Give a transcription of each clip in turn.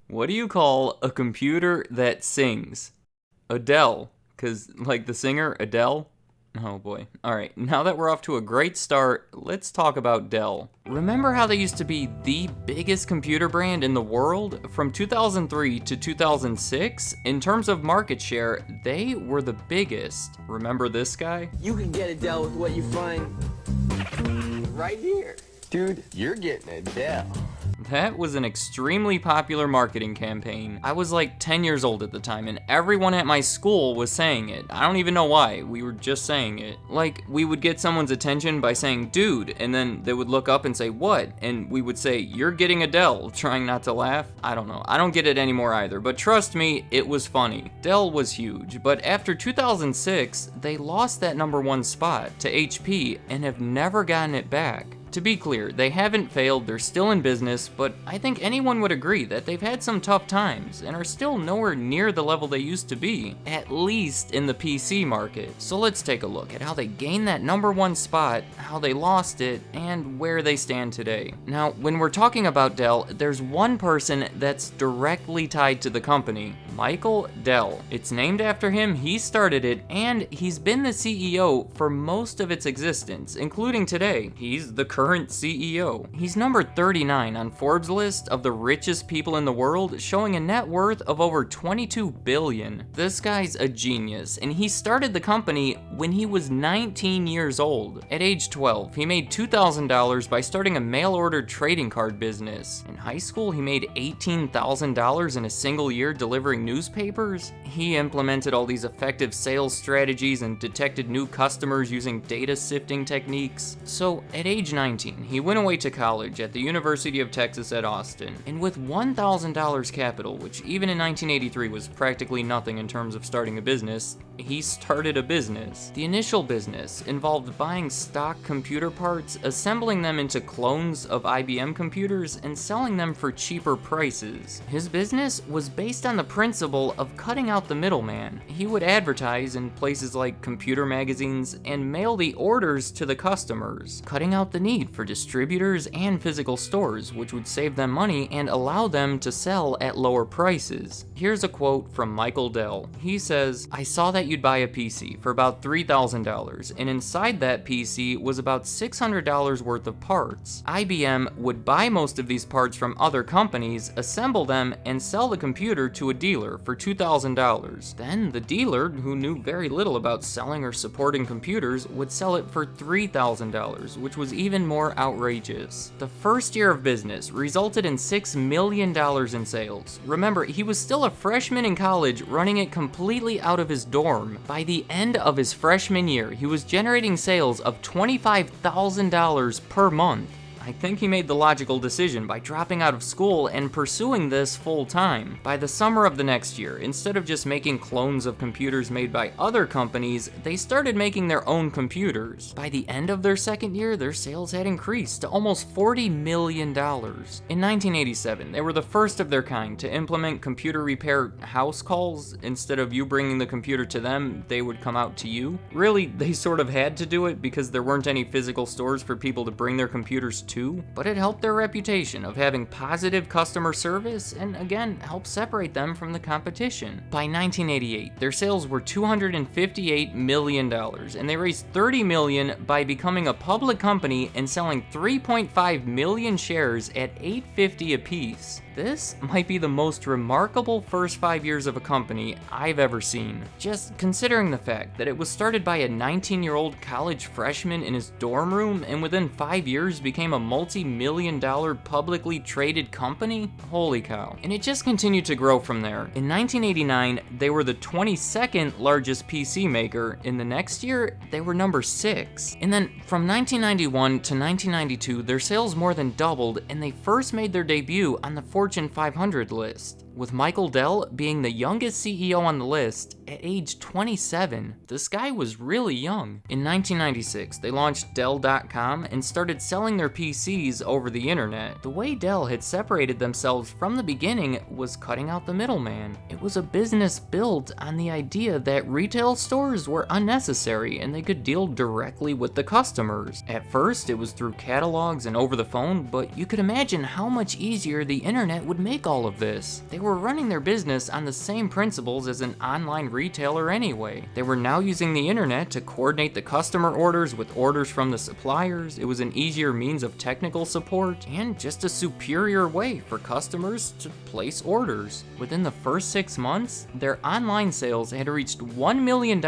What do you call a computer that sings? A Dell. 'Cause, like the singer, Adele? Oh boy. Alright, now that we're off to a great start, let's talk about Dell. Remember how they used to be the biggest computer brand in the world? From 2003 to 2006, in terms of market share, they were the biggest. Remember this guy? You can get a Dell with what you find right here. Dude, you're getting a Dell. That was an extremely popular marketing campaign. I was like 10 years old at the time, and everyone at my school was saying it. I don't even know why, we were just saying it. Like, we would get someone's attention by saying, dude, and then they would look up and say, what? And we would say, you're getting a Dell, trying not to laugh. I don't know, I don't get it anymore either, but trust me, it was funny. Dell was huge, but after 2006, they lost that #1 spot to HP and have never gotten it back. To be clear, they haven't failed, they're still in business, but I think anyone would agree that they've had some tough times and are still nowhere near the level they used to be, at least in the PC market. So let's take a look at how they gained that #1 spot, how they lost it, and where they stand today. Now, when we're talking about Dell, there's one person that's directly tied to the company, Michael Dell. It's named after him, he started it, and he's been the CEO for most of its existence, including today. He's the current CEO. He's number 39 on Forbes' list of the richest people in the world, showing a net worth of over $22 billion. This guy's a genius, and he started the company when he was 19 years old. At age 12, he made $2,000 by starting a mail-order trading card business. In high school, he made $18,000 in a single year delivering newspapers. He implemented all these effective sales strategies and detected new customers using data sifting techniques. So at age 19, he went away to college at the University of Texas at Austin, and with $1,000 capital, which even in 1983 was practically nothing in terms of starting a business, he started a business. The initial business involved buying stock computer parts, assembling them into clones of IBM computers, and selling them for cheaper prices. His business was based on the principle of cutting out the middleman. He would advertise in places like computer magazines and mail the orders to the customers, cutting out the need for distributors and physical stores, which would save them money and allow them to sell at lower prices. Here's a quote from Michael Dell. He says, "I saw that you'd buy a PC for about $3,000, and inside that PC was about $600 worth of parts. IBM would buy most of these parts from other companies, assemble them, and sell the computer to a dealer for $2,000. Then the dealer, who knew very little about selling or supporting computers, would sell it for $3,000, which was even more outrageous. The first year of business resulted in $6 million in sales. Remember, he was still a freshman in college, running it completely out of his dorm. By the end of his freshman year, he was generating sales of $25,000 per month. I think he made the logical decision by dropping out of school and pursuing this full time. By the summer of the next year, instead of just making clones of computers made by other companies, they started making their own computers. By the end of their second year, their sales had increased to almost $40 million. In 1987, they were the first of their kind to implement computer repair house calls. Instead of you bringing the computer to them, they would come out to you. Really, they sort of had to do it because there weren't any physical stores for people to bring their computers to. But it helped their reputation of having positive customer service and again helped separate them from the competition. By 1988, their sales were $258 million, and they raised $30 million by becoming a public company and selling 3.5 million shares at $8.50 apiece. This might be the most remarkable first 5 years of a company I've ever seen. Just considering the fact that it was started by a 19-year-old college freshman in his dorm room and within 5 years became a multi-million-dollar publicly traded company? Holy cow. And it just continued to grow from there. In 1989, they were the 22nd largest PC maker. In the next year, they were number 6. And then from 1991 to 1992, their sales more than doubled, and they first made their debut on the Fortune 500 list. With Michael Dell being the youngest CEO on the list, at age 27. This guy was really young. In 1996, they launched Dell.com and started selling their PCs over the internet. The way Dell had separated themselves from the beginning was cutting out the middleman. It was a business built on the idea that retail stores were unnecessary and they could deal directly with the customers. At first, it was through catalogs and over the phone, but you could imagine how much easier the internet would make all of this. They were running their business on the same principles as an online retailer anyway. They were now using the internet to coordinate the customer orders with orders from the suppliers. It was an easier means of technical support and just a superior way for customers to place orders. Within the first 6 months, their online sales had reached $1 million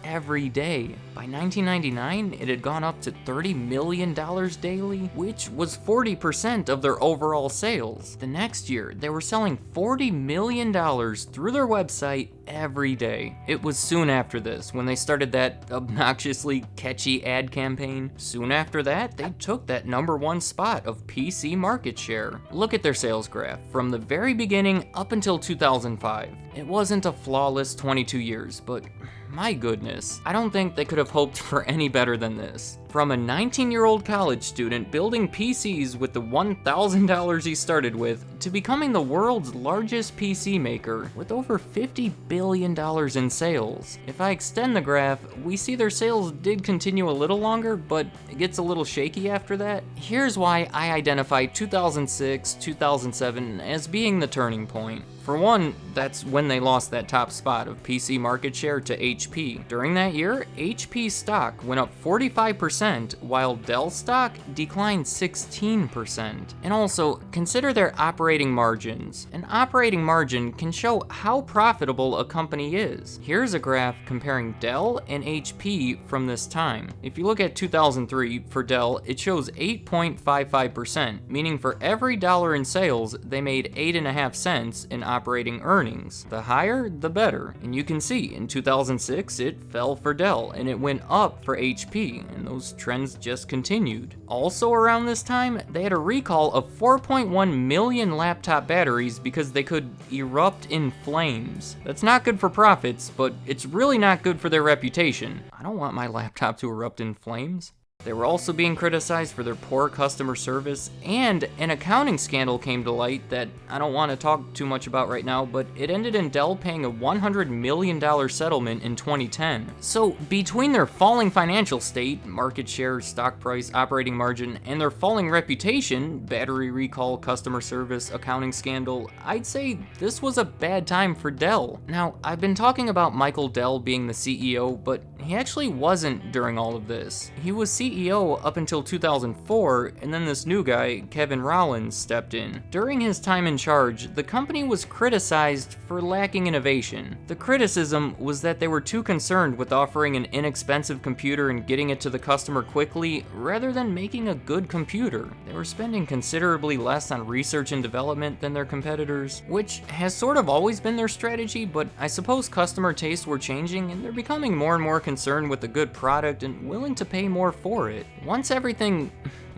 every day. By 1999, it had gone up to $30 million daily, which was 40% of their overall sales. The next year, they were selling $40 million through their website every day. It was soon after this when they started that obnoxiously catchy ad campaign. Soon after that, they took that #1 spot of PC market share. Look at their sales graph from the very beginning up until 2005. It wasn't a flawless 22 years, but my goodness, I don't think they could have hoped for any better than this. From a 19-year-old college student building PCs with the $1,000 he started with, to becoming the world's largest PC maker with over $50 billion in sales. If I extend the graph, we see their sales did continue a little longer, but it gets a little shaky after that. Here's why I identify 2006, 2007 as being the turning point. For one, that's when they lost that top spot of PC market share to HP. During that year, HP stock went up 45%, while Dell stock declined 16%. And also, consider their operating margins. An operating margin can show how profitable a company is. Here's a graph comparing Dell and HP from this time. If you look at 2003, for Dell, it shows 8.55%, meaning for every dollar in sales, they made 8.5 cents in operating earnings. The higher, the better. And you can see in 2006, it fell for Dell and it went up for HP, and those trends just continued. Also around this time, they had a recall of 4.1 million laptop batteries because they could erupt in flames. That's not good for profits, but it's really not good for their reputation. I don't want my laptop to erupt in flames. They were also being criticized for their poor customer service, and an accounting scandal came to light that I don't want to talk too much about right now, but it ended in Dell paying a $100 million settlement in 2010. So between their falling financial state, market share, stock price, operating margin, and their falling reputation, battery recall, customer service, accounting scandal, I'd say this was a bad time for Dell. Now, I've been talking about Michael Dell being the CEO, but he actually wasn't during all of this. He was CEO up until 2004, and then this new guy, Kevin Rowlands, stepped in. During his time in charge, the company was criticized for lacking innovation. The criticism was that they were too concerned with offering an inexpensive computer and getting it to the customer quickly, rather than making a good computer. They were spending considerably less on research and development than their competitors, which has sort of always been their strategy, but I suppose customer tastes were changing and they're becoming more and more concerned with a good product and willing to pay more for it. Once everything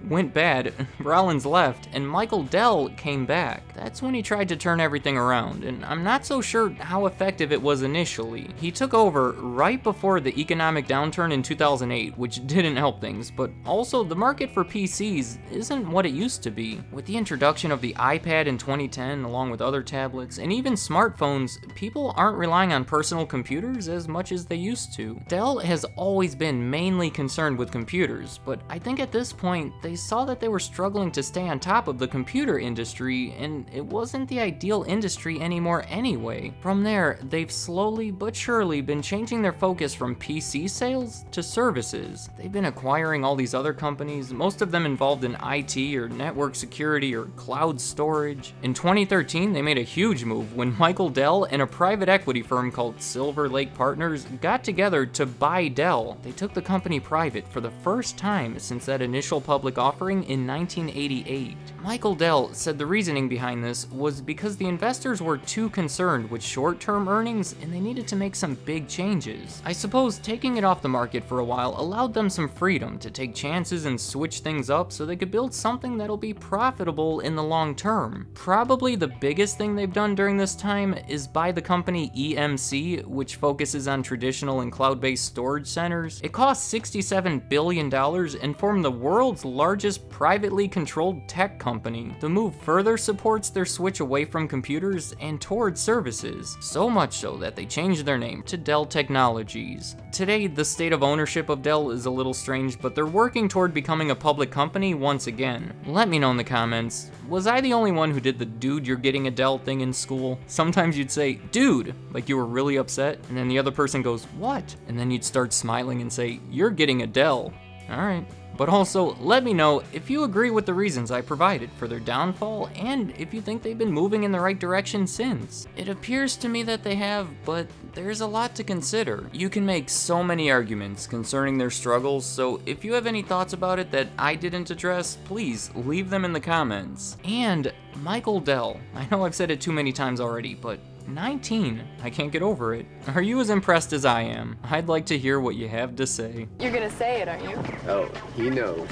went bad, Rowlands left, and Michael Dell came back. That's when he tried to turn everything around, and I'm not so sure how effective it was initially. He took over right before the economic downturn in 2008, which didn't help things, but also the market for PCs isn't what it used to be. With the introduction of the iPad in 2010, along with other tablets, and even smartphones, people aren't relying on personal computers as much as they used to. Dell has always been mainly concerned with computers, but I think at this point, they saw that they were struggling to stay on top of the computer industry, and it wasn't the ideal industry anymore anyway. From there, they've slowly but surely been changing their focus from PC sales to services. They've been acquiring all these other companies, most of them involved in IT or network security or cloud storage. In 2013, they made a huge move when Michael Dell and a private equity firm called Silver Lake Partners got together to buy Dell. They took the company private for the first time since that initial public offering in 1988. Michael Dell said the reasoning behind this was because the investors were too concerned with short-term earnings and they needed to make some big changes. I suppose taking it off the market for a while allowed them some freedom to take chances and switch things up so they could build something that'll be profitable in the long term. Probably the biggest thing they've done during this time is buy the company EMC, which focuses on traditional and cloud-based storage centers. It cost $67 billion and formed the world's largest privately controlled tech company. The move further supports their switch away from computers and towards services, so much so that they changed their name to Dell Technologies. Today, the state of ownership of Dell is a little strange, but they're working toward becoming a public company once again. Let me know in the comments, was I the only one who did the dude you're getting a Dell thing in school? Sometimes you'd say, dude, like you were really upset, and then the other person goes, what? And then you'd start smiling and say, you're getting a Dell. Alright. But also, let me know if you agree with the reasons I provided for their downfall and if you think they've been moving in the right direction since. It appears to me that they have, but there's a lot to consider. You can make so many arguments concerning their struggles, so if you have any thoughts about it that I didn't address, please leave them in the comments. And Michael Dell, I know I've said it too many times already, but 19, I can't get over it. Are you as impressed as I am? I'd like to hear what you have to say. You're gonna say it, aren't you? Oh, he knows.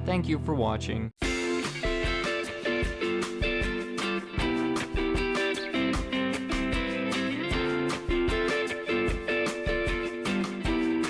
Thank you for watching.